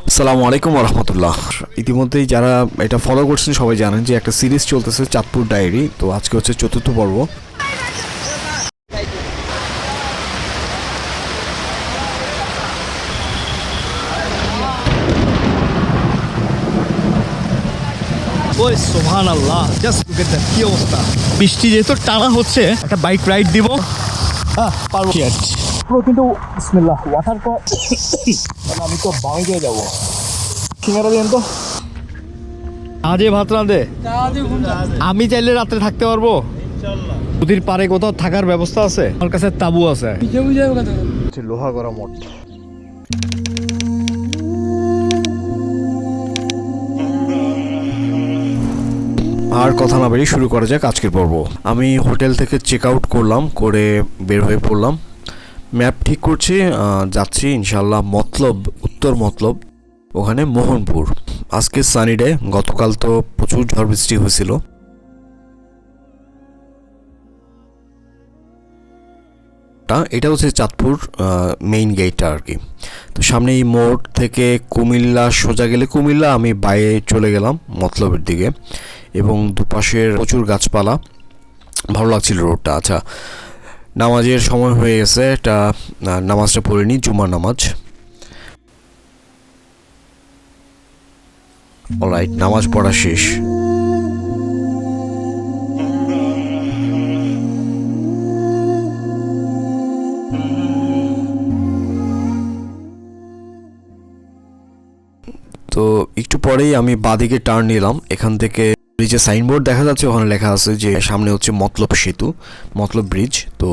আসসালামু আলাইকুম রহমতুল্লাহ। ইতিমধ্যেই যারা এটা ফলো করছেন সবাই জানেন যে একটা সিরিজ চলতেছে চাঁদপুর ডায়েরি। তো আজকে হচ্ছে চতুর্থ পর্ব। ওই সুবহানাল্লাহ, জাস্ট লুক এট দ্যাট, কি অবস্থা। বৃষ্টি যেহেতু টানা হচ্ছে, একটা বাইক রাইড দিব। পারবো পুরো, কিন্তু বিসমিল্লাহ, ওয়াটার তো আমি তো বাড়ি দিয়ে যাবো। সিঙ্গারা দিন তো। আজে ভাত রাঁধে, আমি চাইলে রাত্রে থাকতে পারবো। নদীর পাড়ে কোথাও থাকার ব্যবস্থা আছে? আমার কাছে তাবু আছে। লোহা করা মঠ। আর কথা না বেরিয়ে শুরু করা যাক আজকের পর্ব। আমি হোটেল থেকে চেক আউট করলাম, করে বের হয়ে পড়লাম। ম্যাপ ঠিক করছি, যাচ্ছি ইনশাল্লাহ মতলব, উত্তর মতলব, ওখানে মোহনপুর। আজকে সানি ডে, গতকাল তো প্রচুর ঝড় বৃষ্টি হয়েছিল। এটা হচ্ছে চাঁদপুর মেইন গেটটা আর কি। তো সামনে এই মোড় থেকে কুমিল্লা সোজা গেলে কুমিল্লা, আমি বাইরে চলে গেলাম মতলবের দিকে, এবং দুপাশের প্রচুর গাছপালা, ভালো লাগছিল রোডটা। আচ্ছা, নামাজের সময় হয়ে গেছে, এটা নামাজটা পড়ে নিই, জুমার নামাজ। অলরাইট, নামাজ পড়া শেষ। তো একটু পরেই আমি বাঁদিকে টার্ন নিলাম। এখান থেকে যে সাইনবোর্ড দেখা যাচ্ছে ওখানে লেখা আছে যে সামনে হচ্ছে মতলব সেতু, মতলব ব্রিজ। তো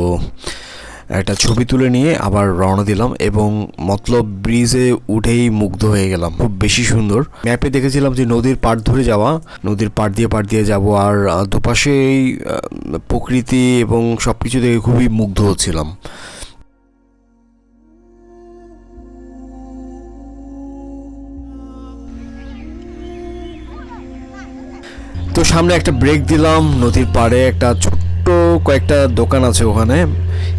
একটা ছবি তুলে নিয়ে আবার রওনা দিলাম, এবং মতলব ব্রিজে উঠেই মুগ্ধ হয়ে গেলাম, খুব বেশি সুন্দর। ম্যাপে দেখেছিলাম যে নদীর পাড় ধরে যাওয়া, নদীর পাড় দিয়ে যাব, আর দুপাশে এই প্রকৃতি এবং সব কিছু দেখে খুবই মুগ্ধ হচ্ছিলাম। তো সামনে একটা ব্রেক দিলাম, নদীর পাড়ে একটা ছোট্ট কয়েকটা দোকান আছে ওখানে,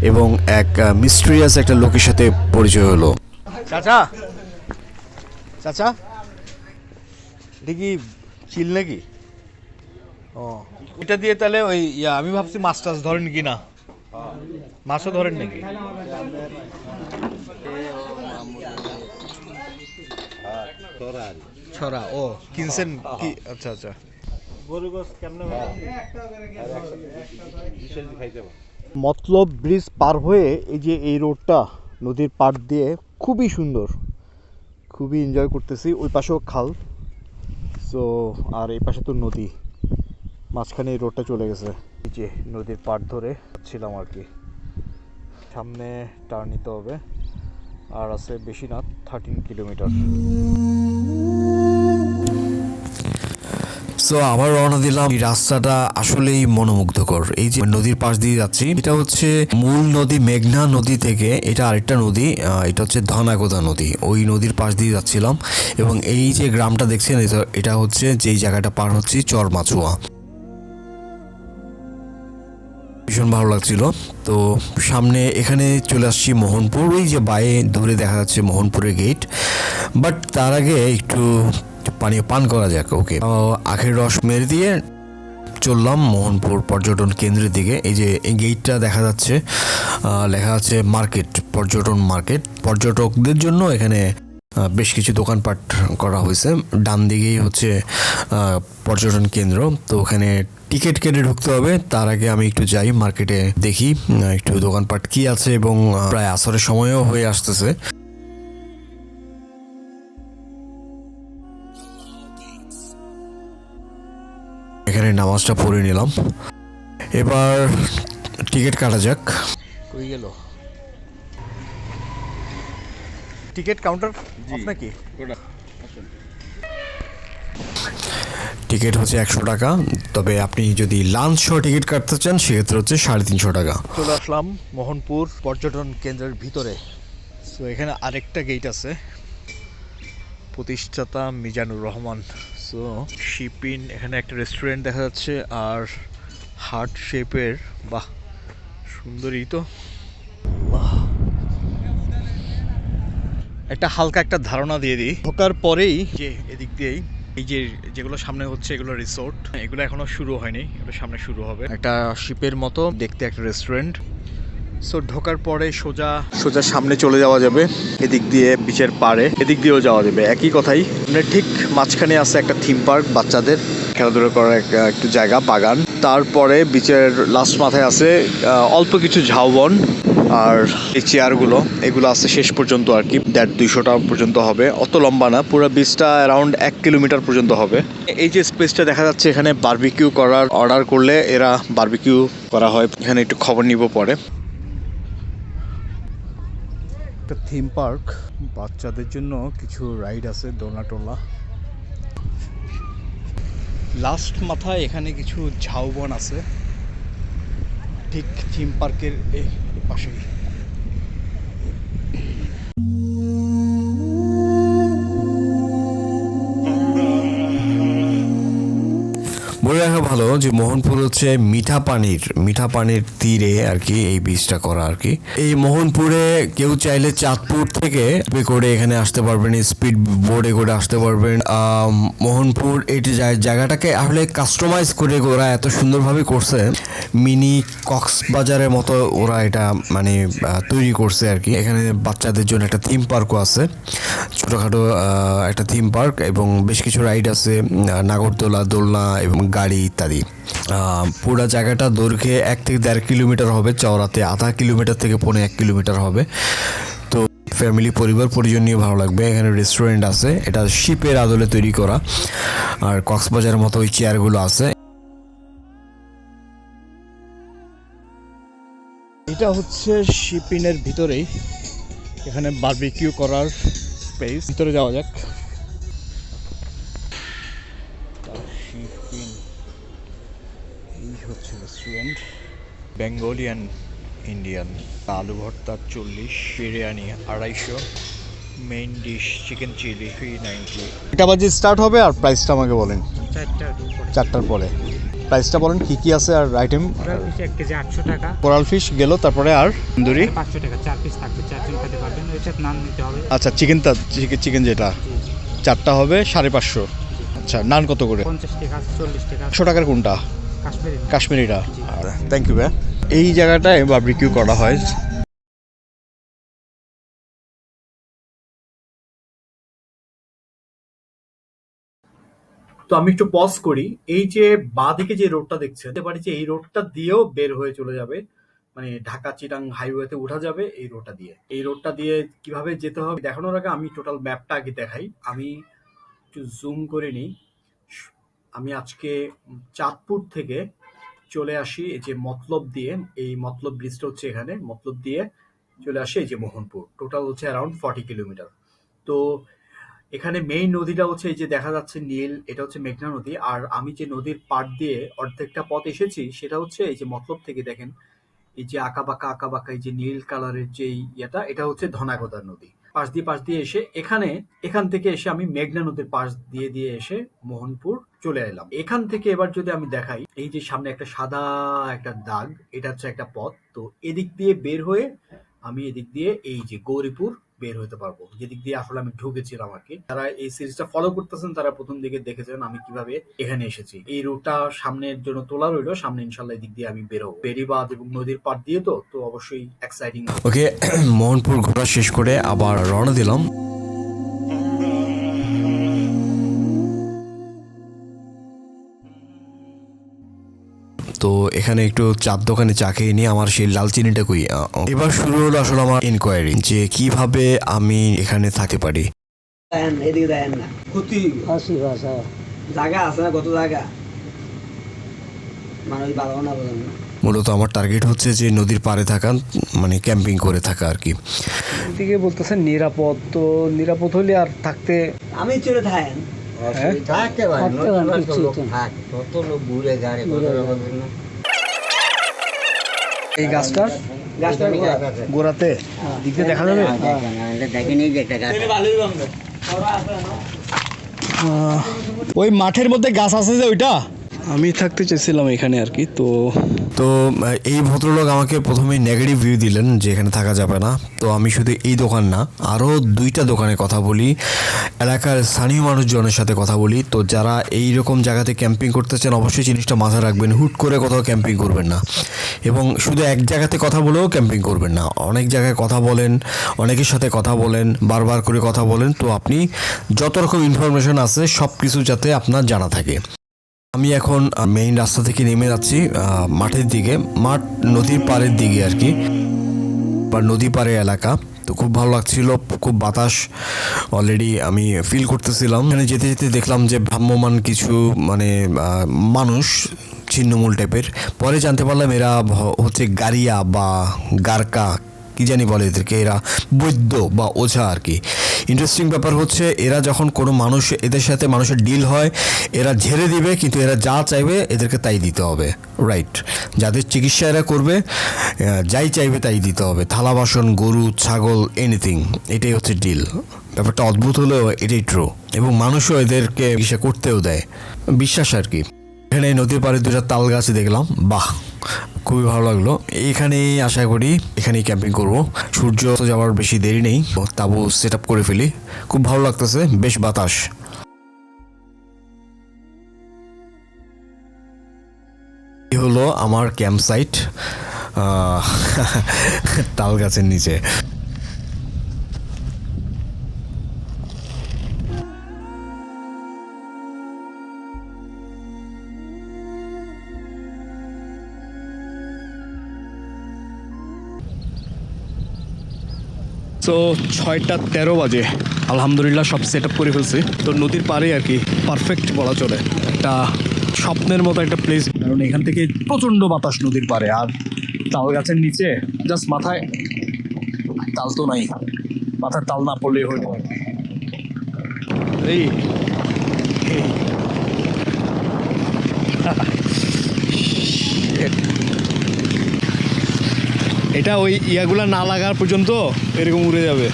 এবং এক মিস্ট্রিয়াস একটা লোকের সাথে পরিচয় হলো। চাচা, চাচা, এটা কি চিল নাকি? ও, এটা দিয়ে তাহলে ওই আমি ভাবছি মাছ টাছ ধরেন কি না, মাছও ধরেন নাকি? ছড়া, ও কিনছেন কি? আচ্ছা আচ্ছা। মতলব ব্রিজ পার হয়ে এই যে এই রোডটা নদীর পাড় দিয়ে, খুবই সুন্দর, খুবই এনজয় করতেছি। ওই পাশেও খাল, সো আর এই পাশে তো নদী, মাঝখানে এই রোডটা চলে গেছে। এই যে নদীর পাড় ধরে ছিলাম আর কি। সামনে টার্ন নিতে হবে, আর আছে বেশি না, 13 কিলোমিটার। সো আবার রওনা দিলাম। এই রাস্তাটা আসলেই মনোমুগ্ধকর। এই যে নদীর পাশ দিয়ে যাচ্ছি, এটা হচ্ছে মূল নদী মেঘনা নদী থেকে এটা আরেকটা নদী, এটা হচ্ছে ধনাগোদা নদী। ওই নদীর পাশ দিয়ে যাচ্ছিলাম, এবং এই যে গ্রামটা দেখছেন, এটা হচ্ছে যেই জায়গাটা পার হচ্ছে চর মাছুয়া। ভীষণ ভালো লাগছিল। তো সামনে এখানে চলে আসছি মোহনপুর, ওই যে বাইরে দূরে দেখা যাচ্ছে মোহনপুরের গেট। বাট তার আগে একটু পানি পান করা যাক। ওকে, আখের রস মেরে দিয়ে চললাম মোহনপুর পর্যটন কেন্দ্রের দিকে। এই যে এই গেটটা দেখা যাচ্ছে, লেখা আছে মার্কেট, পর্যটন মার্কেট। পর্যটকদের জন্য এখানে বেশ কিছু দোকানপাট করা হয়েছে। ডান দিকেই হচ্ছে পর্যটন কেন্দ্র। তো ওখানে টিকিট কেটে ঢুকতে হবে। তার আগে আমি একটু যাই মার্কেটে, দেখি একটু দোকানপাট কি আছে, এবং প্রায় আসরের সময়ও হয়ে আসতেছে। এখানে নামাজটা পড়ে নিলাম, এবার টিকিট কাটা যাক। কই গেল টিকিট কাউন্টার? নাকি টিকিট হচ্ছে 100 টাকা, তবে আপনি যদি লাঞ্চ সহ টিকিট কাটতে চান সেক্ষেত্রে হচ্ছে 350 টাকা। চলে আসলাম মোহনপুর পর্যটন কেন্দ্রের ভিতরে। সো এখানে আরেকটা গেট আছে, প্রতিষ্ঠাতা মিজানুর রহমান। সো শিপিন, এখানে একটা রেস্টুরেন্ট দেখা যাচ্ছে, আর হার্ট শেপের, বাহ সুন্দরই তো। বাহ। একটা হালকা একটা ধারণা দিয়ে দিই। ঢোকার পরেই যে এদিক দিয়েই এই যে যেগুলো সামনে হচ্ছে এগুলো রিসোর্ট, এগুলো এখনো শুরু হয়নি, এগুলো সামনে শুরু হবে। একটা শিপের মতো দেখতে একটা রেস্টুরেন্ট। সো ঢোকার পরে সোজা সোজা সামনে চলে যাওয়া যাবে, এদিক দিয়ে বিচের পাড়ে, এদিক দিয়েও যাওয়া যাবে, একই কথাই। মানে ঠিক মাঝখানে আছে একটা থিম পার্ক, বাচ্চাদের খেলাধুলা করার একটু জায়গা, বাগান। তারপরে বিচের লাস্ট মাথায় আছে অল্প কিছু ঝাউবন, আর এই চেয়ারগুলো এগুলো আছে শেষ পর্যন্ত আর কি, 150-200 পর্যন্ত হবে, অত লম্বা না, পুরো বিচটা অ্যারাউন্ড 1 কিলোমিটার পর্যন্ত হবে। এই যে স্পেসটা দেখা যাচ্ছে, এখানে বারবিকিউ করার অর্ডার করলে এরা বারবিকিউ করা হয়। এখানে একটু খবর নিব পরে। একটা থিম পার্ক, বাচ্চাদের জন্য কিছু রাইড আছে, দোলনা টোলা। লাস্ট মাথায় এখানে কিছু ঝাউবন আছে, ঠিক থিম পার্কের এই পাশেই। বলে রাখা ভালো যে মোহনপুর হচ্ছে মিঠা পানির তীরে আর কি এই বীজটা করা আর কি। এই মোহনপুরে কেউ চাইলে চাঁদপুর থেকে করে এখানে আসতে পারবেন, স্পিড বোর্ডে করে আসতে পারবেন। মোহনপুর এটি জায়গাটাকে আসলে কাস্টমাইজ করে ওরা এত সুন্দরভাবে করছে, মিনি কক্সবাজারের মতো ওরা এটা মানে তৈরি করছে আর কি। এখানে বাচ্চাদের জন্য একটা থিম পার্কও আছে, ছোটোখাটো একটা থিম পার্ক, এবং বেশ কিছু রাইড আছে, নাগরদোলা, দোলনা এবং গাড়ি ইত্যাদি। পুরো জায়গাটা দৈর্ঘ্যে 1 থেকে 1.5 কিলোমিটার হবে, চওড়াতে আধা কিলোমিটার থেকে 1.5 কিলোমিটার হবে। তো ফ্যামিলি, পরিবার পরিজন নিয়ে ভালো লাগবে। এখানে রেস্টুরেন্ট আছে, এটা শিপের আদলে তৈরি করা, আর কক্সবাজারের মতো ওই চেয়ারগুলো আছে। এটা হচ্ছে শিপিনের ভিতরেই, এখানে বারবিকিউ করার স্পেস। ভিতরে যাওয়া যাক। শিপিন, এই হচ্ছে রেস্টুরেন্ট। Bengali and Indian. আলু ভর্তা 40, biryani 250, main dish chicken chilli 390। এটা বাজে স্টার্ট হবে, আর প্রাইসটা আমাকে বলেন। 4টার পরে প্রাইসটা বলেন কি কি আছে আর আইটেম। এক কেজি 800 টাকা। কোরাল ফিশ গেল, তারপরে আর তন্দুরি 500 টাকা, 4 পিস থাকবে, 4 জন খেতে পারবেন। ওইটা নান নিতে হবে। আচ্ছা, চিকেন যেটা 4টা হবে 550। আচ্ছা, নান কত করে? 50 টাকা, 40 টাকা। 100 টাকার কোনটা? কাশ্মীরিটা। থ্যাংক ইউ ভাই। এই জায়গাটায় বারবিকিউ করা হয়। তো আমি একটু পজ করি। এই যে বাঁদিকে যে রোডটা দেখছেন, হতে পারে যে এই রোডটা দিয়েও বের হয়ে চলে যাবে, মানে ঢাকা চিটাং হাইওয়েতে উঠা যাবে এই রোডটা দিয়ে। এই রোডটা দিয়ে কিভাবে যেতে হবে দেখানোর আগে আমি টোটাল ম্যাপটা আগে দেখাই। আমি একটু জুম করে নিই। আমি আজকে চাঁদপুর থেকে চলে আসি এই যে মতলব দিয়ে, এই মতলব ব্রিজটা হচ্ছে এখানে, মতলব দিয়ে চলে আসি এই যে মোহনপুর। টোটাল হচ্ছে অ্যারাউন্ড 40 কিলোমিটার। তো এখানে মেইন নদীটা হচ্ছে এই যে দেখা যাচ্ছে নীল, এটা হচ্ছে মেঘনা নদী। আর আমি যে নদীর পাড় দিয়ে অর্ধেকটা পথ এসেছি সেটা হচ্ছে এই যে মতলব থেকে দেখেন এই যে আঁকাবাঁকা এই যে নীল কালারের যে ইয়েটা, এটা হচ্ছে ধনাগদার নদী। পাশ দিয়ে এসে এখান থেকে এসে আমি মেঘনা নদীর পাশ দিয়ে এসে মোহনপুর চলে এলাম। এখান থেকে এবার যদি আমি দেখাই, এই যে সামনে একটা সাদা একটা দাগ, এটা হচ্ছে একটা পথ। তো এদিক দিয়ে বের হয়ে আমি এদিক দিয়ে এই যে গৌরীপুর বের হতে পারবো, যেদিক দিয়ে আসলে আমি ঢুকেছিলাম আর কি। যারা এই সিরিজটা ফলো করতেছেন তারা প্রথম দিকে দেখেছেন আমি কিভাবে এখানে এসেছি। এই রুটটা সামনের জন্য তোলা রইলো, সামনে ইনশাল্লাহ এদিক দিয়ে আমি বেরোবো, বেরিবাদ এবং নদীর পাড় দিয়ে। তো অবশ্যই এক্সাইটিং। ওকে, মোহনপুর ঘোরা শেষ করে আবার রওনা দিলাম। তো এখানে একটু চার দোকানে চা খেয়ে নিয়ে আমার সেই লাল চিনিটা কই। এবার শুরু হলো আসলে আমার ইনকোয়ারি যে কিভাবে আমি এখানে থাকতে পারি। এদিকে দেন না ক্ষতি জায়গা আছে না, কত জায়গা মানুষ ভালো না বলেন না। মূলত আমার টার্গেট হচ্ছে যে নদীর পাড়ে থাকা, মানে ক্যাম্পিং করে থাকা আর কি। এদিকে বলতেছেন নিরাপদ, তো নিরাপদ হলে আর থাকতে আমি চলে থাকেন এই গাছটার গোড়াতে দিকে দেখা যাবে। ওই মাঠের মধ্যে গাছ আছে যে ওইটা আমি থাকতে চেয়েছিলাম এখানে আর কি। তো তো এই ভদ্রলোক আমাকে প্রথমে নেগেটিভ ভিউ দিলেন যে এখানে থাকা যাবে না। তো আমি শুধু এই দোকান না, আরও 2টা দোকানে কথা বলি, এলাকার স্থানীয় মানুষজনের সাথে কথা বলি। তো যারা এই রকম জায়গাতে ক্যাম্পিং করতে চান অবশ্যই জিনিসটা মাথায় রাখবেন, হুট করে কোথাও ক্যাম্পিং করবেন না, এবং শুধু এক জায়গাতে কথা বলেও ক্যাম্পিং করবেন না। অনেক জায়গায় কথা বলেন, অনেকের সাথে কথা বলেন, বারবার করে কথা বলেন, তো আপনি যত রকম ইনফরমেশন আছে সব কিছু যাতে আপনার জানা থাকে। আমি এখন মেইন রাস্তা থেকে নেমে যাচ্ছি মাঠের দিকে, মাঠ নদীর পাড়ের দিকে আর কি, বা নদী পাড়ের এলাকা। তো খুব ভালো লাগছিল, খুব বাতাস অলরেডি আমি ফিল করতেছিলাম। এখানে যেতে যেতে দেখলাম যে ভ্রাম্যমান কিছু মানে মানুষ ছিন্নমূল টাইপের। পরে জানতে পারলাম এরা হচ্ছে গারিয়া বা গারকা কি জানি বলে এদেরকে, এরা বৈদ্য বা ওঝা আর কি। ইন্টারেস্টিং ব্যাপার হচ্ছে এরা যখন কোনো মানুষ এদের সাথে মানুষের ডিল হয় এরা ঝেড়ে দিবে, কিন্তু এরা যা চাইবে এদেরকে তাই দিতে হবে, রাইট? যাদের চিকিৎসা এরা করবে যাই চাইবে তাই দিতে হবে, থালা বাসন, গরু, ছাগল, এনিথিং। এটাই হচ্ছে ডিল। ব্যাপারটা অদ্ভুত হলেও এটাই ট্রু, এবং মানুষও এদেরকে চিকিৎসা করতেও দেয়, বিশ্বাস আর কি। এখানে নদীর পাড়ে 2টা তাল গাছ দেখলাম, বাহ খুবই ভালো লাগলো। এখানেই আশা করি এখানেই ক্যাম্পিং করব। সূর্য যাওয়ার বেশি দেরি নেই, তাবু সেট আপ করে ফেলি। খুব ভালো লাগতেছে, বেশ বাতাস। এই হলো আমার ক্যাম্প সাইট তাল গাছের নিচে। তো 6:13 বাজে, আলহামদুলিল্লাহ সব সেট আপ করে ফেলছি। তো নদীর পাড়ে আর কি, পারফেক্ট বলা চলে, একটা স্বপ্নের মতো একটা প্লেস। কারণ এখান থেকে প্রচণ্ড বাতাস নদীর পাড়ে, আর তাল গাছের নিচে জাস্ট মাথায় তাল তো নাই, মাথায় তাল না পড়লেই হইল। এই এটা ওই ইয়াগুলা না লাগার পর্যন্ত এরকম উড়ে যাবে।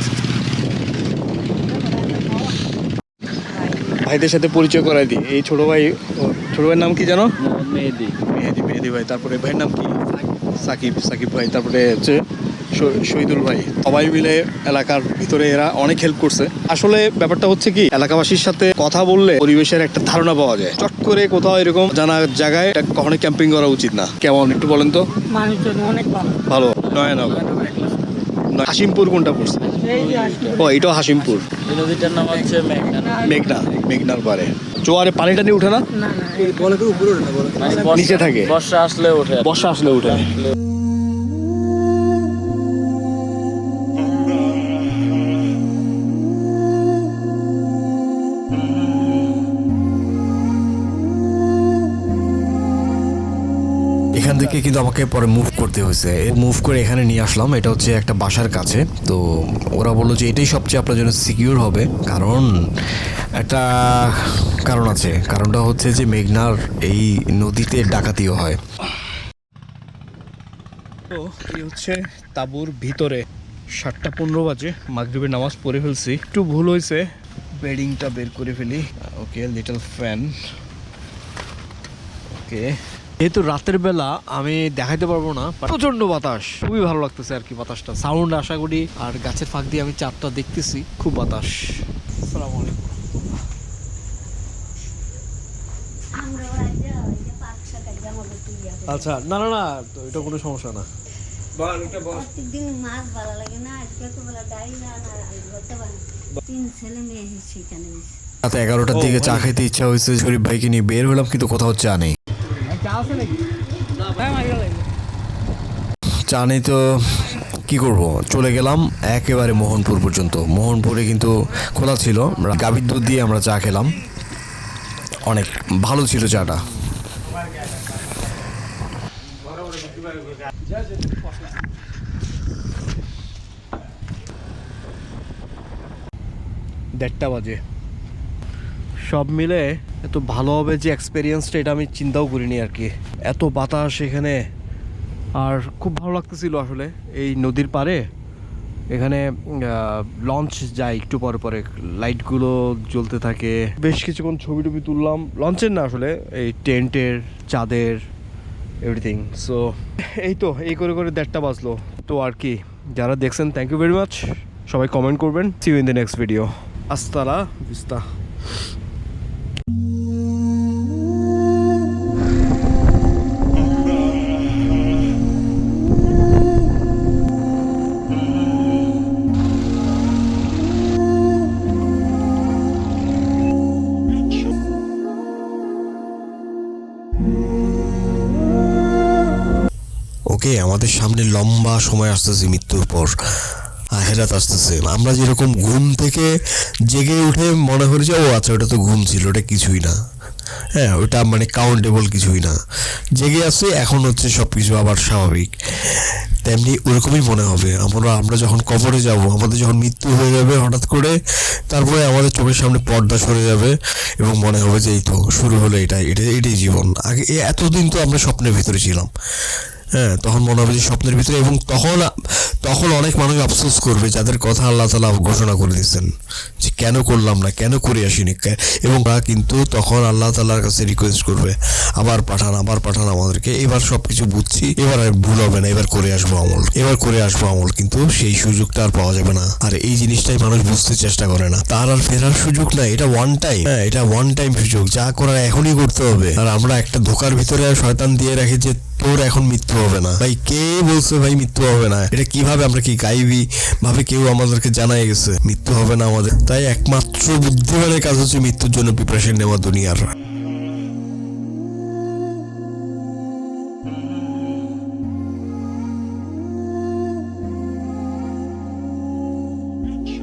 ভাইদের সাথে পরিচয় করাই দিই। এই ছোট ভাইয়ের নাম কি জানো? মেহেদি ভাই। তারপরে ভাইয়ের নাম কি? সাকিব ভাই। তারপরে হচ্ছে শহীদুল ভাই। সবাই মিলে এলাকার ভিতরে এরা অনেক হেল্প করছে। আসলে ব্যাপারটা হচ্ছে কি, এলাকাবাসীর সাথে কথা বললে পরিবেশের একটা ধারণা পাওয়া যায়। চট করে কোথাও এরকম জানা জায়গায় কখনো ক্যাম্পিং করা উচিত না। কেমন একটু বলেন তো? মানুষজন অনেক ভালো। ভালো। নয়নগর, হাসিমপুর কোনটা পড়ছে? ও এটাও হাসিমপুর। নদীটার নাম হচ্ছে মেঘনার পারে। জোয়ারে পানি টানি উঠে না? নিচে থাকে, বর্ষা আসলে ওঠে। এখান থেকে কিন্তু আমাকে পরে মুভ করতে হয়েছে। মুভ করে এখানে নিয়ে আসলাম। এটা হচ্ছে একটা বাসার কাছে। তো ওরা বললো যে এটাই সবচেয়ে আপনার জন্য সিকিউর হবে, কারণ একটা কারণ আছে। কারণটা হচ্ছে যে মেঘনার এই নদীতে ডাকাতিও হয়। তো এই হচ্ছে তাঁবুর ভিতরে। 7:15 বাজে, মাগরিবের নামাজ পড়ে ফেলছি। একটু ভুল হয়েছে, বেডিংটা বের করে ফেলি। ওকে, লিটল ফ্যান। ওকে, যেহেতু রাতের বেলা আমি দেখাইতে পারবো না, প্রচন্ড বাতাস, খুবই ভালো লাগতেছে আর কি বাতাসটা, সাউন্ড আশা করি। আর গাছের ফাঁক দিয়ে আমি চাঁদটা দেখতেছি, খুব বাতাস। আসসালামু আলাইকুম। আচ্ছা, না তো এটা কোনো সমস্যা না। প্রত্যেকদিন মাছ ভালো লাগে না, আজকে তো বলা যাই না, ধরতে পারি 3 ছেলে মেয়ে সেখানে। রাত 11টার দিকে চা খেতে ইচ্ছা হয়েছে, শরীফ ভাইকে নিয়ে বের হলাম, কিন্তু কোথাও চা নেই। চা নেই তো কি করব, চলে গেলাম একেবারে মোহনপুর পর্যন্ত। মোহনপুরে কিন্তু খোলা ছিল, গাভীর দুধ দিয়ে আমরা চা খেলাম, অনেক ভালো ছিল চাটা। দেড়টা বাজে। সব মিলে এত ভালো হবে যে এক্সপেরিয়েন্সটা, এটা আমি চিন্তাও করিনি আর কি। এত বাতাস এখানে, আর খুব ভালো লাগতেছিল আসলে এই নদীর পাড়ে এখানে লঞ্চ যায় একটু পরে পরে, লাইটগুলো জ্বলতে থাকে। বেশ কিছুক্ষণ ছবি টবি তুললাম, লঞ্চের না আসলে এই টেন্টের, চাঁদের, এভরিথিং। সো এই তো এই করে করে 1:30 বাজলো। তো আর কি, যারা দেখছেন থ্যাংক ইউ ভেরি মাচ, সবাই কমেন্ট করবেন। See you in the next video. আস্তালা ভিস্তা। ওকে, আমাদের সামনে লম্বা সময় আসতেছে, মৃত্যুর পর আখেরাত আসতেছে। আমরা যেরকম ঘুম থেকে জেগে উঠে মনে করি যে ও আচ্ছা ওটা তো ঘুম ছিল, ওটা কিছুই না, হ্যাঁ ওটা মানে কাউন্টেবল কিছুই না, জেগে আছে এখন হচ্ছে সব কিছু আবার স্বাভাবিক। তেমনি ওরকমই মনে হবে আমরা যখন কবরে যাব, আমাদের যখন মৃত্যু হয়ে যাবে হঠাৎ করে, তারপরে আমাদের চোখের সামনে পর্দা সরে যাবে এবং মনে হবে যে এই তো শুরু হলো, এটাই জীবন। আগে এতদিন তো আমরা স্বপ্নের ভিতরে ছিলাম, হ্যাঁ তখন মনে হবে যে স্বপ্নের ভিতরে। এবং তখন অনেক মানুষ আফসোস করবে যাদের কথা আল্লাহ তাআলা ঘোষণা করে দিচ্ছেন যে কেন করলাম না, কেন করে আসিনি। এবং কিন্তু তখন আল্লাহ তাআলার কাছে রিকোয়েস্ট করবে আবার পাঠান আমাদেরকে, এবার সব কিছু বুঝছি, এবার আর ভুল হবে না, এবার করে আসবো আমল। কিন্তু সেই সুযোগটা আর পাওয়া যাবে না। আর এই জিনিসটাই মানুষ বুঝতে চেষ্টা করে না, তার আর ফেরার সুযোগ নাই। এটা ওয়ান টাইম, হ্যাঁ এটা ওয়ান টাইম সুযোগ, যা করার এখনই করতে হবে। আর আমরা একটা ধোকার ভিতরে শয়তান দিয়ে রাখি যে তোর এখন মৃত্যু হবে না। ভাই কে বলছে ভাই মৃত্যু হবে না? এটা কিভাবে আমরা কি গাইবি ভাবে কেউ আমাদেরকে জানাই গেছে মৃত্যু হবে না আমাদের? তাই একমাত্র বুদ্ধিমানের কাজ হচ্ছে মৃত্যুর জন্য প্রিপারেশন নেওয়া দুনিয়ার।